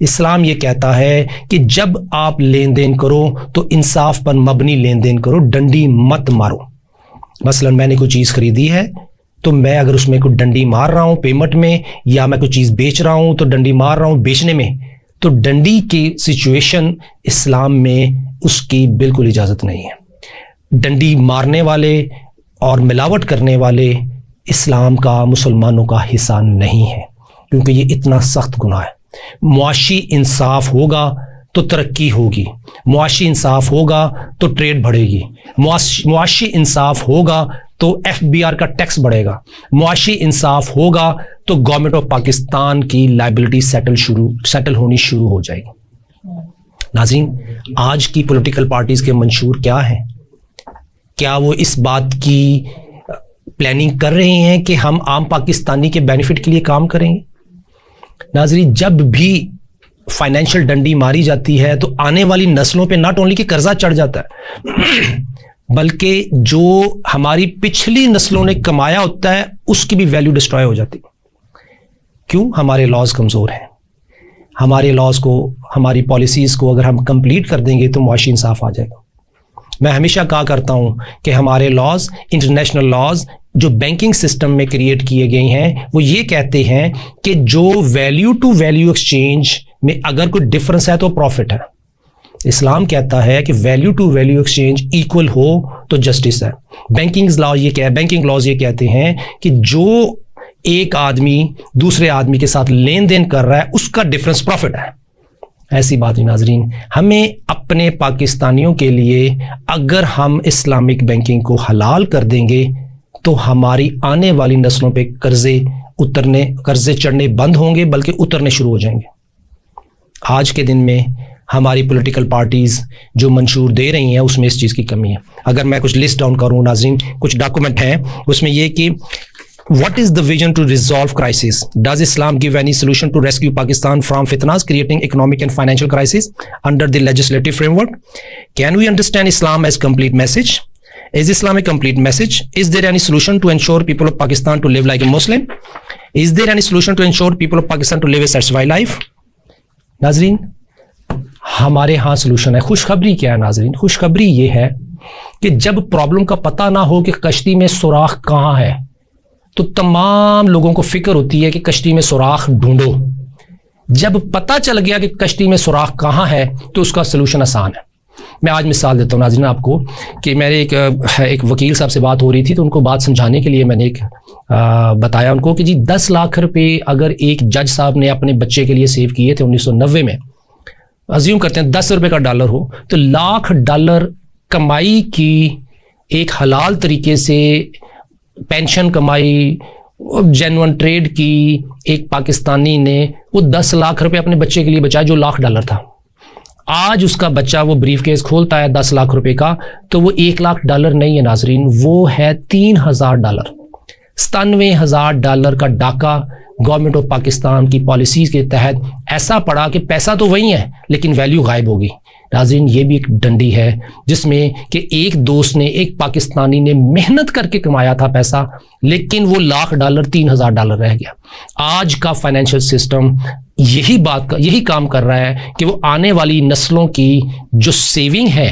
اسلام یہ کہتا ہے کہ جب آپ لین دین کرو تو انصاف پر مبنی لین دین کرو، ڈنڈی مت مارو۔ مثلا میں نے کوئی چیز خریدی ہے تو میں اگر اس میں کوئی ڈنڈی مار رہا ہوں پیمنٹ میں، یا میں کوئی چیز بیچ رہا ہوں تو ڈنڈی مار رہا ہوں بیچنے میں، تو ڈنڈی کی سچویشن اسلام میں اس کی بالکل اجازت نہیں ہے۔ ڈنڈی مارنے والے اور ملاوٹ کرنے والے اسلام کا، مسلمانوں کا حصہ نہیں ہے، کیونکہ یہ اتنا سخت گناہ ہے۔ معاشی انصاف ہوگا تو ترقی ہوگی، معاشی انصاف ہوگا تو ٹریڈ بڑھے گی، معاشی انصاف ہوگا تو FBR کا ٹیکس بڑھے گا، معاشی انصاف ہوگا تو گورنمنٹ آف پاکستان کی لائبلٹی سیٹل ہونی شروع ہو جائے گی۔ ناظرین، آج کی پولیٹیکل پارٹیز کے منشور کیا ہیں؟ کیا وہ اس بات کی پلاننگ کر رہے ہیں کہ ہم عام پاکستانی کے بینیفٹ کے لیے کام کریں گے؟ ناظرین، جب بھی فائنینشیل ڈنڈی ماری جاتی ہے تو آنے والی نسلوں پہ ناٹ اونلی کہ قرضہ چڑھ جاتا ہے بلکہ جو ہماری پچھلی نسلوں نے کمایا ہوتا ہے اس کی بھی ویلیو ڈسٹروائے ہو جاتی۔ کیوں؟ ہمارے لاز کمزور ہیں۔ ہمارے لاز کو، ہماری پالیسیز کو اگر ہم کمپلیٹ کر دیں گے تو معاشی انصاف آ جائے گا۔ میں ہمیشہ کہا کرتا ہوں کہ ہمارے لاز، انٹرنیشنل لاز جو بینکنگ سسٹم میں کریٹ کیے گئے ہیں، وہ یہ کہتے ہیں کہ جو ویلیو ٹو ویلیو ایکسچینج میں اگر کوئی ڈفرنس ہے تو پروفٹ ہے۔ اسلام کہتا ہے کہ value to value exchange equal ہو تو جسٹس ہے۔ بینکنگ لاز یہ کہتے ہیں کہ جو ایک آدمی دوسرے آدمی کے ساتھ لین دین کر رہا ہے اس کا ڈفرنس پروفٹ ہے۔ ایسی بات نہیں ناظرین، ہمیں اپنے پاکستانیوں کے لیے اگر ہم اسلامک بینکنگ کو حلال کر دیں گے تو ہماری آنے والی نسلوں پہ قرضے چڑھنے بند ہوں گے، بلکہ اترنے شروع ہو جائیں گے۔ آج کے دن میں ہماری پولیٹیکل پارٹیز جو منشور دے رہی ہیں اس میں اس چیز کی کمی ہے۔ اگر میں کچھ لسٹ ڈاؤن کروں ناظرین، کچھ ڈاکومنٹ ہیں اس میں یہ کہ What is the vision to resolve crisis? Does Islam give any solution to rescue Pakistan from fitnas creating economic and financial crisis under the legislative framework? Can we understand Islam as complete message? Is Islam a complete message? Is there any solution to ensure people of Pakistan to live like a Muslim? Is there any solution to ensure people of Pakistan to live a satisfied life? ناظرین، ہمارے ہاں solution ہے۔ خوشخبری کیا ہے ناظرین؟ خوشخبری یہ ہے کہ جب پرابلم کا پتہ نہ ہو کہ کشتی میں سوراخ کہاں ہے تو تمام لوگوں کو فکر ہوتی ہے کہ کشتی میں سوراخ ڈھونڈو۔ جب پتہ چل گیا کہ کشتی میں سوراخ کہاں ہے تو اس کا سلوشن آسان ہے۔ میں آج مثال دیتا ہوں ناظرین آپ کو کہ میرے ایک وکیل صاحب سے بات ہو رہی تھی تو ان کو بات سمجھانے کے لیے میں نے بتایا ان کو کہ جی 10 لاکھ روپے اگر ایک جج صاحب نے اپنے بچے کے لیے سیو کیے تھے 1990 میں، ازیوم کرتے ہیں 10 روپے کا ڈالر ہو تو $1,00,000 کمائی کی ایک حلال طریقے سے پینشن کمائی، جینون ٹریڈ کی ایک پاکستانی نے وہ 10 لاکھ روپے اپنے بچے کے لیے بچایا جو $1,00,000 تھا۔ آج اس کا بچہ وہ بریف کیس کھولتا ہے 10 لاکھ روپے کا تو وہ $1,00,000 نہیں ہے ناظرین، وہ ہے $3,000۔ $97,000 کا ڈاکہ گورنمنٹ آف پاکستان کی پالیسیز کے تحت ایسا پڑا کہ پیسہ تو وہی ہے لیکن ویلیو غائب ہوگی۔ ناظرین، یہ بھی ایک ڈنڈی ہے جس میں کہ ایک دوست نے، ایک پاکستانی نے محنت کر کے کمایا تھا پیسہ، لیکن وہ $1,00,000 $3,000 رہ گیا۔ آج کا فائنینشیل سسٹم یہی کام کر رہا ہے کہ وہ آنے والی نسلوں کی جو سیونگ ہے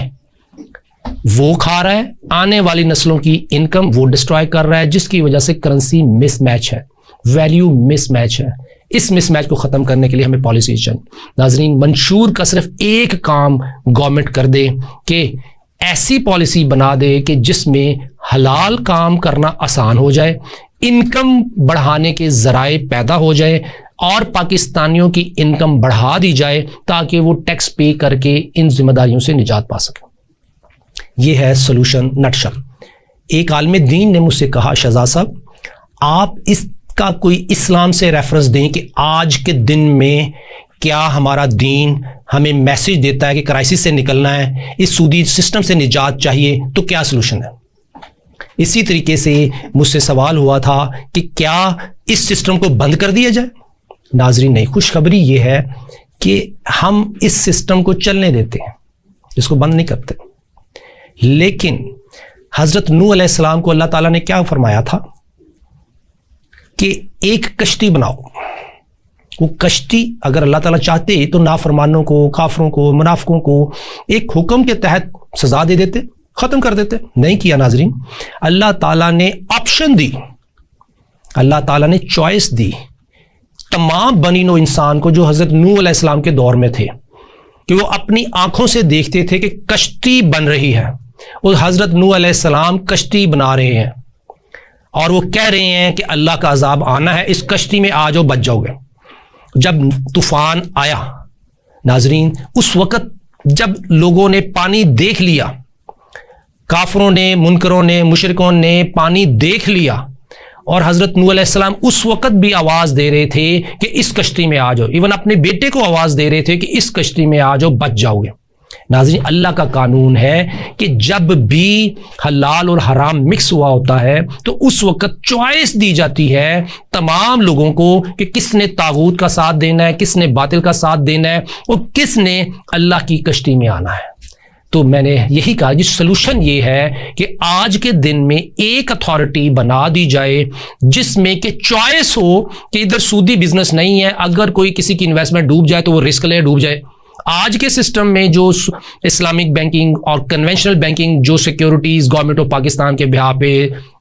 وہ کھا رہا ہے، آنے والی نسلوں کی انکم وہ ڈسٹرائے کر رہا ہے، جس کی وجہ سے کرنسی مس میچ ہے، ویلیو مس میچ ہے۔ اس مس میچ کو ختم کرنے کے لیے ہمیں پالیسی چاہیے۔ ناظرین، منشور کا صرف ایک کام گورنمنٹ کر دے کہ ایسی پالیسی بنا دے کہ جس میں حلال کام کرنا آسان ہو جائے، انکم بڑھانے کے ذرائع پیدا ہو جائے اور پاکستانیوں کی انکم بڑھا دی جائے تاکہ وہ ٹیکس پے کر کے ان ذمہ داریوں سے نجات پا سکیں۔ یہ ہے سولوشن نٹشل۔ ایک عالم دین نے مجھ سے کہا، شہزاد صاحب آپ اس کا کوئی اسلام سے ریفرنس دیں کہ آج کے دن میں کیا ہمارا دین ہمیں میسج دیتا ہے کہ کرائسس سے نکلنا ہے، اس سودی سسٹم سے نجات چاہیے، تو کیا سلوشن ہے؟ اسی طریقے سے مجھ سے سوال ہوا تھا کہ کیا اس سسٹم کو بند کر دیا جائے؟ ناظرین، نہیں، خوشخبری یہ ہے کہ ہم اس سسٹم کو چلنے دیتے ہیں، اس کو بند نہیں کرتے۔ لیکن حضرت نوح علیہ السلام کو اللہ تعالیٰ نے کیا فرمایا تھا کہ ایک کشتی بناؤ وہ کشتی اگر اللہ تعالیٰ چاہتے تو نافرمانوں کو، کافروں کو، منافقوں کو ایک حکم کے تحت سزا دے دیتے، ختم کر دیتے. نہیں کیا ناظرین. اللہ تعالیٰ نے آپشن دی، اللہ تعالیٰ نے چوائس دی تمام بنی نوع انسان کو جو حضرت نوح علیہ السلام کے دور میں تھے، کہ وہ اپنی آنکھوں سے دیکھتے تھے کہ کشتی بن رہی ہے اور حضرت نوح علیہ السلام کشتی بنا رہے ہیں اور وہ کہہ رہے ہیں کہ اللہ کا عذاب آنا ہے، اس کشتی میں آ جاؤ، بچ جاؤ گے. جب طوفان آیا ناظرین، اس وقت جب لوگوں نے پانی دیکھ لیا، کافروں نے، منکروں نے، مشرکوں نے پانی دیکھ لیا، اور حضرت نوح علیہ السلام اس وقت بھی آواز دے رہے تھے کہ اس کشتی میں آ جاؤ، ایون اپنے بیٹے کو آواز دے رہے تھے کہ اس کشتی میں آ جاؤ، بچ جاؤ گے. ناظرین، اللہ کا قانون ہے کہ جب بھی حلال اور حرام مکس ہوا ہوتا ہے تو اس وقت چوائس دی جاتی ہے تمام لوگوں کو کہ کس نے طاغوت کا ساتھ دینا ہے، کس نے باطل کا ساتھ دینا ہے، اور کس نے اللہ کی کشتی میں آنا ہے. تو میں نے یہی کہا جی سلوشن یہ ہے کہ آج کے دن میں ایک اتھارٹی بنا دی جائے جس میں کہ چوائس ہو کہ ادھر سودی بزنس نہیں ہے، اگر کوئی کسی کی انویسٹمنٹ ڈوب جائے تو وہ رسک لے ڈوب جائے. آج کے سسٹم میں جو اسلامک بینکنگ اور کنونشنل بینکنگ جو سیکیورٹیز گورنمنٹ آف پاکستان کے بہا پہ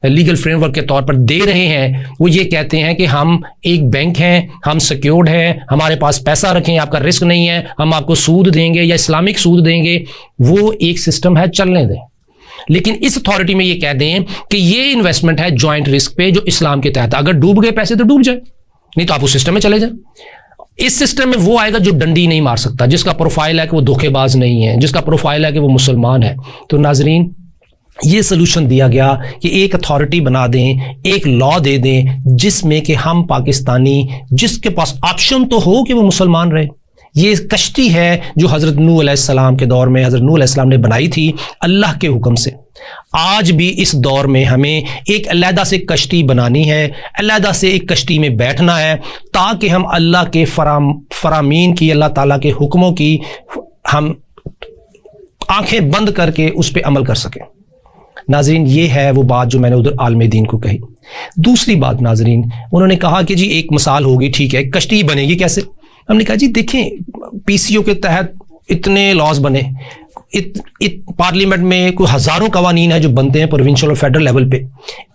لیگل فریم ورک کے طور پر دے رہے ہیں، وہ یہ کہتے ہیں کہ ہم ایک بینک ہیں، ہم سیکیورڈ ہیں، ہمارے پاس پیسہ رکھیں، آپ کا رسک نہیں ہے، ہم آپ کو سود دیں گے یا اسلامک سود دیں گے. وہ ایک سسٹم ہے، چلنے دیں. لیکن اس اتھارٹی میں یہ کہہ دیں کہ یہ انویسٹمنٹ ہے جوائنٹ رسک پہ جو اسلام کے تحت، اگر ڈوب گئے پیسے تو ڈوب جائے، نہیں تو آپ اس سسٹم میں چلے جائیں. اس سسٹم میں وہ آئے گا جو ڈنڈی نہیں مار سکتا، جس کا پروفائل ہے کہ وہ دھوکے باز نہیں ہے، جس کا پروفائل ہے کہ وہ مسلمان ہے. تو ناظرین، یہ سلوشن دیا گیا کہ ایک اتھارٹی بنا دیں، ایک لا دے دیں جس میں کہ ہم پاکستانی، جس کے پاس آپشن تو ہو کہ وہ مسلمان رہے. یہ کشتی ہے جو حضرت نوح علیہ السلام کے دور میں حضرت نوح علیہ السلام نے بنائی تھی اللہ کے حکم سے. آج بھی اس دور میں ہمیں ایک علیحدہ سے کشتی بنانی ہے، علیحدہ سے ایک کشتی میں بیٹھنا ہے تاکہ ہم اللہ کے فرامین کی، اللہ تعالیٰ کے حکموں کی ہم آنکھیں بند کر کے اس پہ عمل کر سکیں. ناظرین، یہ ہے وہ بات جو میں نے ادھر عالم دین کو کہی. دوسری بات ناظرین، انہوں نے کہا کہ جی ایک مثال ہوگی، ٹھیک ہے، کشتی بنے گی کیسے؟ ہم نے کہا جی دیکھیں، پی سی او کے تحت اتنے لاز بنے، پارلیمنٹ میں کوئی ہزاروں قوانین ہیں جو بنتے ہیں پروونشل اور فیڈرل لیول پہ.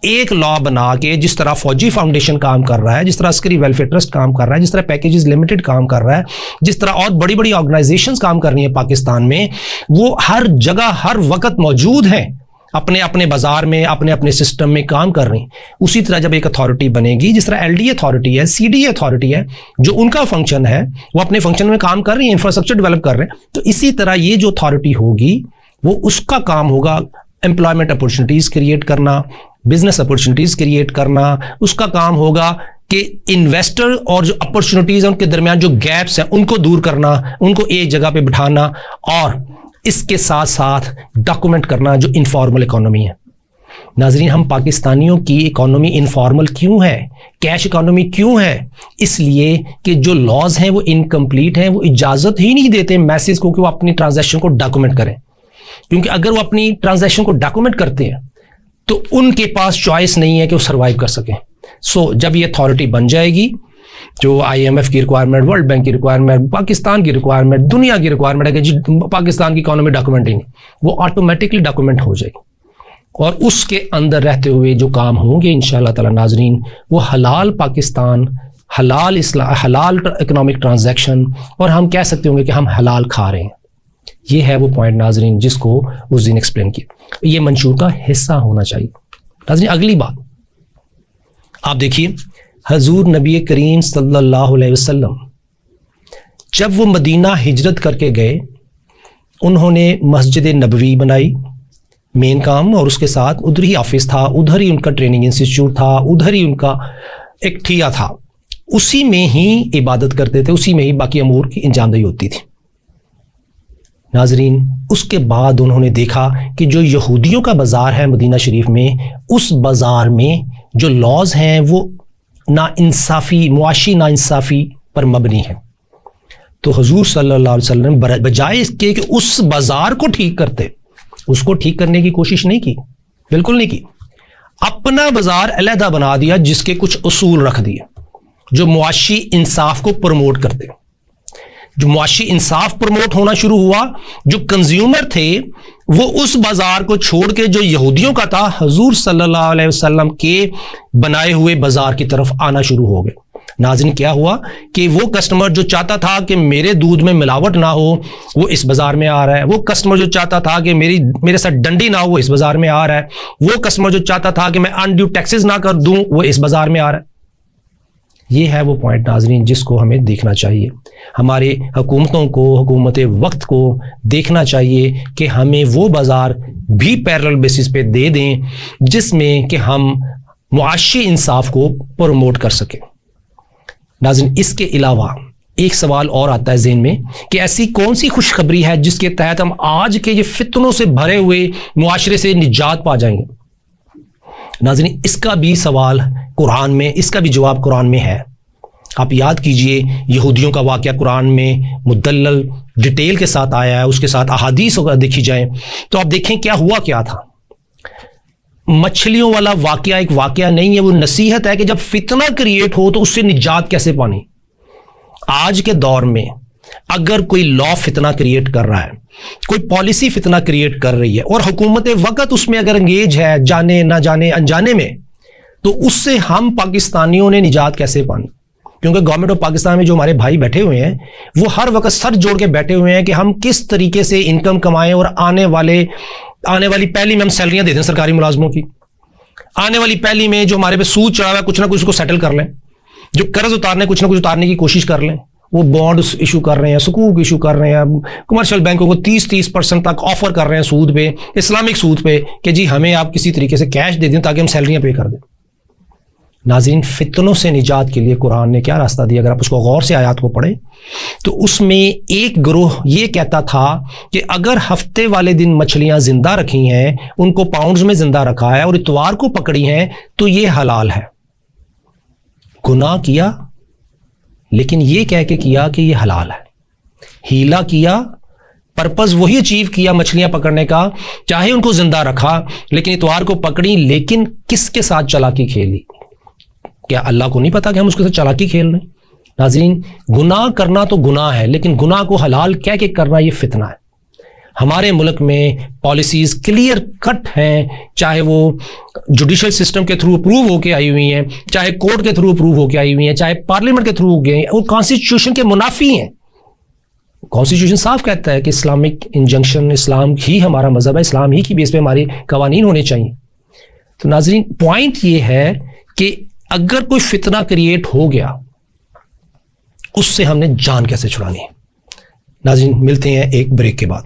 ایک لا بنا کے جس طرح فوجی فاؤنڈیشن کام کر رہا ہے، جس طرح عسکری ویلفیئر ٹرسٹ کام کر رہا ہے، جس طرح پیکیجز لمیٹڈ کام کر رہا ہے، جس طرح اور بڑی بڑی آرگنائزیشنز کام کر رہی ہیں پاکستان میں، وہ ہر جگہ ہر وقت موجود ہیں، اپنے اپنے بازار میں، اپنے اپنے سسٹم میں کام کر رہی ہیں. اسی طرح جب ایک اتھارٹی بنے گی، جس طرح ایل ڈی اتھارٹی ہے، سی ڈی اتھارٹی ہے، جو ان کا فنکشن ہے وہ اپنے فنکشن میں کام کر رہی ہیں، انفراسٹرکچر ڈیولپ کر رہے ہیں، تو اسی طرح یہ جو اتھارٹی ہوگی وہ اس کا کام ہوگا امپلائمنٹ اپرچونٹیز کریٹ کرنا، بزنس اپرچونٹیز کریٹ کرنا. اس کا کام ہوگا کہ انویسٹر اور جو اپرچونٹیز ہیں ان کے درمیان جو گیپس ہیں ان کو دور کرنا، ان کو ایک جگہ پہ بٹھانا، اور اس کے ساتھ ساتھ ڈاکومنٹ کرنا جو انفارمل اکانومی ہے. ناظرین، ہم پاکستانیوں کی اکانومی انفارمل کیوں ہے، کیش اکانومی کیوں ہے؟ اس لیے کہ جو لاز ہیں وہ انکمپلیٹ ہیں، وہ اجازت ہی نہیں دیتے میسز کو کہ وہ اپنی ٹرانزیکشن کو ڈاکومنٹ کریں. کیونکہ اگر وہ اپنی ٹرانزیکشن کو ڈاکومنٹ کرتے ہیں تو ان کے پاس چوائس نہیں ہے کہ وہ سروائیو کر سکیں. سو جب یہ اتھارٹی بن جائے گی، جو آئی ایم ایف کی ریکوائرمنٹ، ورلڈ بینک کی ریکوائرمنٹ، پاکستان کی ریکوائرمنٹ، دنیا کی ریکوائرمنٹ ہے کہ جی پاکستان کی اکانومی ڈاکومنٹ ہی نہیں، وہ آٹومیٹکلی ڈاکومنٹ ہو جائے گی، اور اس کے اندر رہتے ہوئے جو کام ہوں گے انشاءاللہ تعالی ناظرین، وہ حلال پاکستان، حلال اسلام، حلال اکنامک ٹرانزیکشن، اور ہم کہہ سکتے ہوں گے کہ ہم حلال کھا رہے ہیں. یہ ہے وہ پوائنٹ ناظرین جس کو اس دن ایکسپلین کیا. یہ منشور کا حصہ ہونا چاہیے. ناظرین، اگلی بات آپ دیکھیے، حضور نبی کریم صلی اللہ علیہ وسلم جب وہ مدینہ ہجرت کر کے گئے، انہوں نے مسجد نبوی بنائی مین کام، اور اس کے ساتھ ادھر ہی آفس تھا، ادھر ہی ان کا ٹریننگ انسٹیٹیوٹ تھا، ادھر ہی ان کا ایک ٹھیا تھا، اسی میں ہی عبادت کرتے تھے، اسی میں ہی باقی امور کی انجام دہی ہوتی تھی. ناظرین، اس کے بعد انہوں نے دیکھا کہ جو یہودیوں کا بازار ہے مدینہ شریف میں، اس بازار میں جو لاز ہیں وہ ناانصافی، معاشی ناانصافی پر مبنی ہے. تو حضور صلی اللہ علیہ وسلم بجائے اس کے کہ اس بازار کو ٹھیک کرتے، اس کو ٹھیک کرنے کی کوشش نہیں کی، بالکل نہیں کی. اپنا بازار علیحدہ بنا دیا جس کے کچھ اصول رکھ دیے. جو معاشی انصاف کو پروموٹ کرتے ہیں. جو معاشی انصاف پروموٹ ہونا شروع ہوا, جو کنزیومر تھے وہ اس بازار کو چھوڑ کے جو یہودیوں کا تھا, حضور صلی اللہ علیہ وسلم کے بنائے ہوئے بازار کی طرف آنا شروع ہو گئے. ناظرین کیا ہوا کہ وہ کسٹمر جو چاہتا تھا کہ میرے دودھ میں ملاوٹ نہ ہو وہ اس بازار میں آ رہا ہے, وہ کسٹمر جو چاہتا تھا کہ میرے ساتھ ڈنڈی نہ ہو وہ اس بازار میں آ رہا ہے, وہ کسٹمر جو چاہتا تھا کہ میں انڈیو ٹیکسز نہ کر دوں وہ اس بازار میں آ رہا ہے. یہ ہے وہ پوائنٹ ناظرین جس کو ہمیں دیکھنا چاہیے. ہمارے حکومتوں کو, حکومت وقت کو دیکھنا چاہیے کہ ہمیں وہ بازار بھی پیرل بیسس پہ دے دیں جس میں کہ ہم معاشی انصاف کو پروموٹ کر سکیں. ناظرین اس کے علاوہ ایک سوال اور آتا ہے ذہن میں کہ ایسی کون سی خوشخبری ہے جس کے تحت ہم آج کے یہ فتنوں سے بھرے ہوئے معاشرے سے نجات پا جائیں گے. ناظرین اس کا بھی سوال قرآن میں, اس کا بھی جواب قرآن میں ہے. آپ یاد کیجئے یہودیوں کا واقعہ قرآن میں مدلل ڈیٹیل کے ساتھ آیا ہے, اس کے ساتھ احادیث دیکھی جائیں تو آپ دیکھیں کیا ہوا کیا تھا. مچھلیوں والا واقعہ ایک واقعہ نہیں ہے, وہ نصیحت ہے کہ جب فتنہ کریٹ ہو تو اس سے نجات کیسے پانی. آج کے دور میں اگر کوئی لا فتنہ کریٹ کر رہا ہے, کوئی پالیسی فتنہ کریٹ کر رہی ہے اور حکومت وقت اس میں اگر انگیج ہے جانے نہ جانے انجانے میں, تو اس سے ہم پاکستانیوں نے نجات کیسے پانی. کیونکہ گورنمنٹ آف پاکستان میں جو ہمارے بھائی بیٹھے ہوئے ہیں وہ ہر وقت سر جوڑ کے بیٹھے ہوئے ہیں کہ ہم کس طریقے سے انکم کمائیں اور آنے والی پہلی میں ہم سیلریاں دے دیں سرکاری ملازموں کی, آنے والی پہلی میں جو ہمارے پہ سود چڑھا ہوا ہے کچھ نہ کچھ کو سیٹل کر لیں, جو قرض اتارنے کچھ نہ کچھ اتارنے کی کوشش کر لیں. وہ بانڈ ایشو کر رہے ہیں, سکوک ایشو کر رہے ہیں, کمرشل بینکوں کو 30% تک آفر کر رہے ہیں سود پہ, اسلامک سود پہ, کہ جی ہمیں آپ کسی طریقے سے کیش دے دیں تاکہ ہم سیلریاں پے کر دیں. ناظرین فتنوں سے نجات کے لیے قرآن نے کیا راستہ دیا؟ اگر آپ اس کو غور سے آیات کو پڑھیں تو اس میں ایک گروہ یہ کہتا تھا کہ اگر ہفتے والے دن مچھلیاں زندہ رکھی ہیں, ان کو پاؤنڈز میں زندہ رکھا ہے اور اتوار کو پکڑی ہیں تو یہ حلال ہے. گناہ کیا لیکن یہ کہہ کے کیا کہ یہ حلال ہے. ہیلا کیا, پرپز وہی اچیو کیا مچھلیاں پکڑنے کا, چاہے ان کو زندہ رکھا لیکن اتوار کو پکڑی, لیکن کس کے ساتھ چالاکی کھیلی؟ کیا اللہ کو نہیں پتا کہ ہم اس کے ساتھ چالاکی کھیل رہے ہیں؟ ناظرین گناہ کرنا تو گناہ ہے, لیکن گناہ کو حلال کہہ کے کرنا یہ فتنہ ہے. ہمارے ملک میں پالیسیز کلیئر کٹ ہیں, چاہے وہ جوڈیشل سسٹم کے تھرو اپروو ہو کے آئی ہوئی ہیں, چاہے کورٹ کے تھرو اپروو ہو کے آئی ہوئی ہیں, چاہے پارلیمنٹ کے تھرو ہو گئے ہیں, وہ کانسٹیٹیوشن کے منافی ہیں. کانسٹیٹیوشن صاف کہتا ہے کہ اسلامک انجنکشن, اسلام ہی ہمارا مذہب ہے, اسلام ہی کی بیس پہ ہمارے قوانین ہونے چاہیے. تو ناظرین پوائنٹ یہ ہے کہ اگر کوئی فتنہ کریٹ ہو گیا اس سے ہم نے جان کیسے چھڑانی ہے. ناظرین ملتے ہیں ایک بریک کے بعد.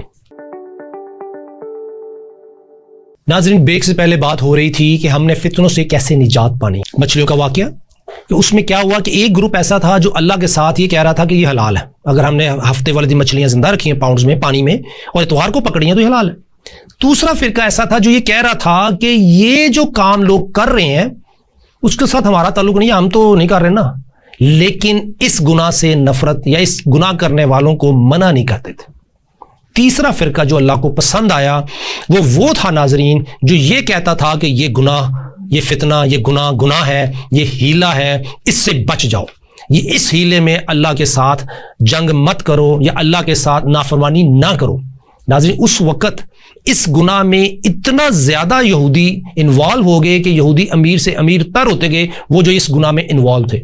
ناظرین بریک سے پہلے بات ہو رہی تھی کہ ہم نے فتنوں سے کیسے نجات پانی. مچھلیوں کا واقعہ کہ اس میں کیا ہوا کہ ایک گروپ ایسا تھا جو اللہ کے ساتھ یہ کہہ رہا تھا کہ یہ حلال ہے, اگر ہم نے ہفتے والے دن مچھلیاں زندہ رکھی ہیں پاؤنڈز میں پانی میں اور اتوار کو پکڑی ہیں تو یہ حلال ہے. دوسرا فرقہ ایسا تھا جو یہ کہہ رہا تھا کہ یہ جو کام لوگ کر رہے ہیں اس کے ساتھ ہمارا تعلق نہیں ہے, ہم تو نہیں کر رہے نا, لیکن اس گناہ سے نفرت یا اس گناہ کرنے والوں کو منع نہیں کرتے تھے. تیسرا فرقہ جو اللہ کو پسند آیا وہ تھا ناظرین جو یہ کہتا تھا کہ یہ گناہ, یہ فتنہ, یہ گناہ ہے, یہ ہیلا ہے, اس سے بچ جاؤ, یہ اس ہیلے میں اللہ کے ساتھ جنگ مت کرو یا اللہ کے ساتھ نافرمانی نہ کرو. ناظرین اس وقت اس گناہ میں اتنا زیادہ یہودی انوالو ہو گئے کہ یہودی امیر سے امیر تر ہوتے گئے وہ جو اس گناہ میں انوالو تھے,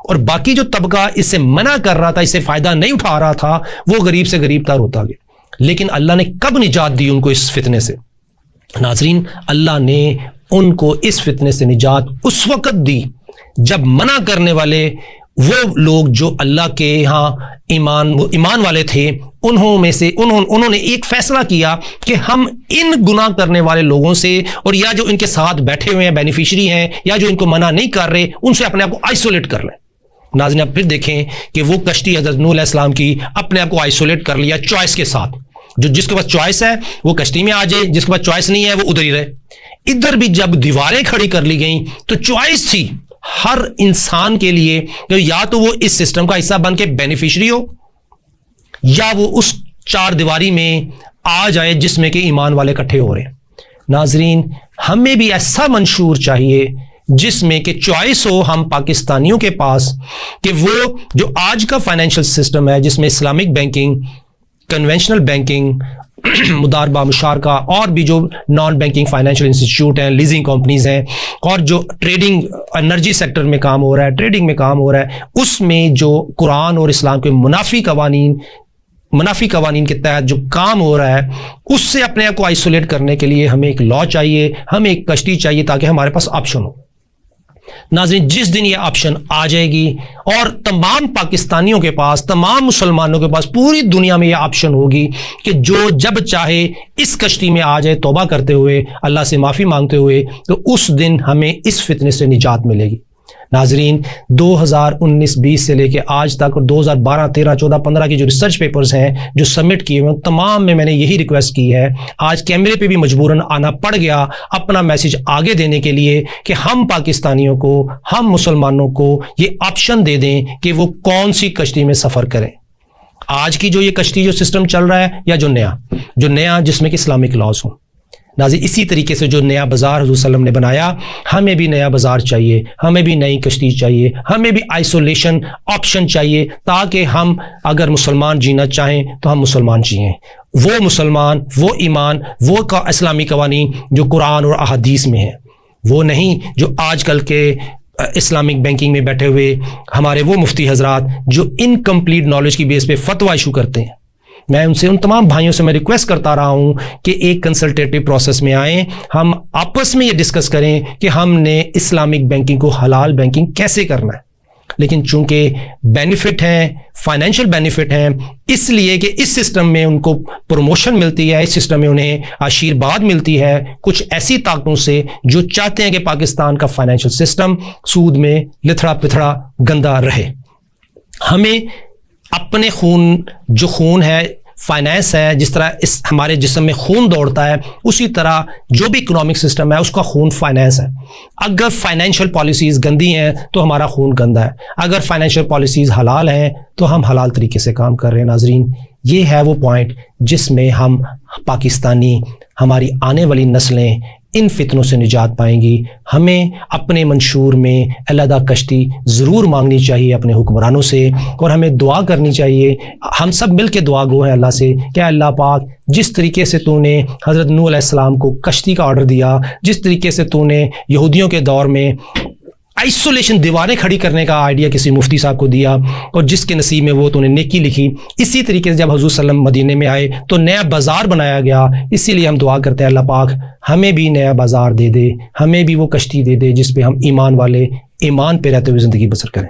اور باقی جو طبقہ اس سے منع کر رہا تھا, اس سے فائدہ نہیں اٹھا رہا تھا, وہ غریب سے غریب تر ہوتا گیا. لیکن اللہ نے کب نجات دی ان کو اس فتنے سے؟ ناظرین اللہ نے ان کو اس فتنے سے نجات اس وقت دی جب منع کرنے والے وہ لوگ جو اللہ کے ہاں ایمان والے تھے, انہوں نے ایک فیصلہ کیا کہ ہم ان گناہ کرنے والے لوگوں سے, اور یا جو ان کے ساتھ بیٹھے ہوئے ہیں بینیفیشری ہیں یا جو ان کو منع نہیں کر رہے, ان سے اپنے آپ کو آئسولیٹ کر لیں. ناظرین آپ پھر دیکھیں کہ وہ کشتی حضرت نوح علیہ السلام کی اپنے آپ کو آئسولیٹ کر لیا چوائس کے ساتھ. جس کے پاس چوائس ہے وہ کشتی میں آ جائے, جس کے پاس چوائس نہیں ہے وہ ادھر ہی رہے. ادھر بھی جب دیواریں کھڑی کر لی گئیں تو چوائس تھی ہر انسان کے لیے کہ یا تو وہ اس سسٹم کا حصہ بن کے بینیفیشری ہو یا وہ اس چار دیواری میں آ جائے جس میں کہ ایمان والے اکٹھے ہو رہے ہیں. ناظرین ہمیں بھی ایسا منشور چاہیے جس میں کہ چوائس ہو ہم پاکستانیوں کے پاس کہ وہ جو آج کا فائنینشیل سسٹم ہے جس میں اسلامک بینکنگ، کنونشنل بینکنگ، مداربہ مشارکہ اور بھی جو نان بینکنگ فائنینشیل انسٹیٹیوٹ ہیں، لیزنگ کمپنیز ہیں، اور جو ٹریڈنگ انرجی سیکٹر میں کام ہو رہا ہے، ٹریڈنگ میں کام ہو رہا ہے، اس میں جو قرآن اور اسلام کے منافی قوانین کے تحت جو کام ہو رہا ہے، اس سے اپنے آپ کو آئسولیٹ کرنے کے لیے ہمیں ایک لا چاہیے، ہمیں ایک کشتی چاہیے تاکہ ہمارے پاس آپشن ہو۔ ناظرین، جس دن یہ آپشن آ جائے گی اور تمام پاکستانیوں کے پاس، تمام مسلمانوں کے پاس، پوری دنیا میں یہ آپشن ہوگی کہ جو جب چاہے اس کشتی میں آ جائے توبہ کرتے ہوئے، اللہ سے معافی مانگتے ہوئے، تو اس دن ہمیں اس فتنے سے نجات ملے گی۔ ناظرین، 2019-20 سے لے کے آج تک اور 2012, 13, 14, 15 کی جو ریسرچ پیپرز ہیں جو سبمٹ کیے ہوئے، تمام میں نے یہی ریکویسٹ کی ہے، آج کیمرے پہ بھی مجبوراً آنا پڑ گیا اپنا میسج آگے دینے کے لیے کہ ہم پاکستانیوں کو، ہم مسلمانوں کو یہ آپشن دے دیں کہ وہ کون سی کشتی میں سفر کریں۔ آج کی جو یہ کشتی جو سسٹم چل رہا ہے یا جو نیا جس میں کہ اسلامک لاز ہوں۔ ناظرین، اسی طریقے سے جو نیا بازار حضور صلی اللہ علیہ وسلم نے بنایا، ہمیں بھی نیا بازار چاہیے، ہمیں بھی نئی کشتی چاہیے، ہمیں بھی آئسولیشن آپشن چاہیے تاکہ ہم اگر مسلمان جینا چاہیں تو ہم مسلمان جئیں، وہ مسلمان، وہ ایمان، وہ اسلامی قوانین جو قرآن اور احادیث میں ہیں، وہ نہیں جو آج کل کے اسلامک بینکنگ میں بیٹھے ہوئے ہمارے وہ مفتی حضرات جو انکمپلیٹ نالج کی بیس پہ فتویٰ ایشو کرتے ہیں۔ میں ان تمام بھائیوں سے میں ریکویسٹ کرتا رہا ہوں کہ ایک کنسلٹیٹو پروسیس میں آئیں، ہم آپس میں یہ ڈسکس کریں کہ ہم نے اسلامک بینکنگ کو حلال بینکنگ کیسے کرنا ہے۔ لیکن چونکہ بینیفٹ ہیں، فائنینشیل بینیفٹ ہیں، اس لیے کہ اس سسٹم میں ان کو پروموشن ملتی ہے، اس سسٹم میں انہیں آشیرواد ملتی ہے کچھ ایسی طاقتوں سے جو چاہتے ہیں کہ پاکستان کا فائنینشیل سسٹم سود میں لتھڑا پتھڑا گندا رہے۔ ہمیں اپنے خون ہے، فائنینس ہے، جس طرح اس ہمارے جسم میں خون دوڑتا ہے، اسی طرح جو بھی اکنامک سسٹم ہے اس کا خون فائنینس ہے۔ اگر فائنینشیل پالیسیز گندی ہیں تو ہمارا خون گندا ہے، اگر فائنینشیل پالیسیز حلال ہیں تو ہم حلال طریقے سے کام کر رہے ہیں۔ ناظرین، یہ ہے وہ پوائنٹ جس میں ہم پاکستانی، ہماری آنے والی نسلیں ان فتنوں سے نجات پائیں گی۔ ہمیں اپنے منشور میں علیحدہ کشتی ضرور مانگنی چاہیے اپنے حکمرانوں سے، اور ہمیں دعا کرنی چاہیے، ہم سب مل کے دعا گو ہیں اللہ سے کہ اللہ پاک جس طریقے سے تو نے حضرت نوح علیہ السلام کو کشتی کا آرڈر دیا، جس طریقے سے تو نے یہودیوں کے دور میں آئسولیشن دیواریں کھڑی کرنے کا آئیڈیا کسی مفتی صاحب کو دیا اور جس کے نصیب میں وہ تو نے نیکی لکھی، اسی طریقے سے جب حضور صلی اللہ علیہ وسلم مدینے میں آئے تو نیا بازار بنایا گیا۔ اسی لیے ہم دعا کرتے ہیں اللہ پاک ہمیں بھی نیا بازار دے دے، ہمیں بھی وہ کشتی دے دے جس پہ ہم ایمان والے ایمان پہ رہتے ہوئے زندگی بسر کریں۔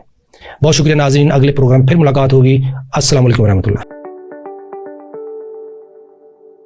بہت شکریہ ناظرین، اگلے پروگرام پھر ملاقات ہوگی۔ السلام علیکم ورحمۃ اللہ۔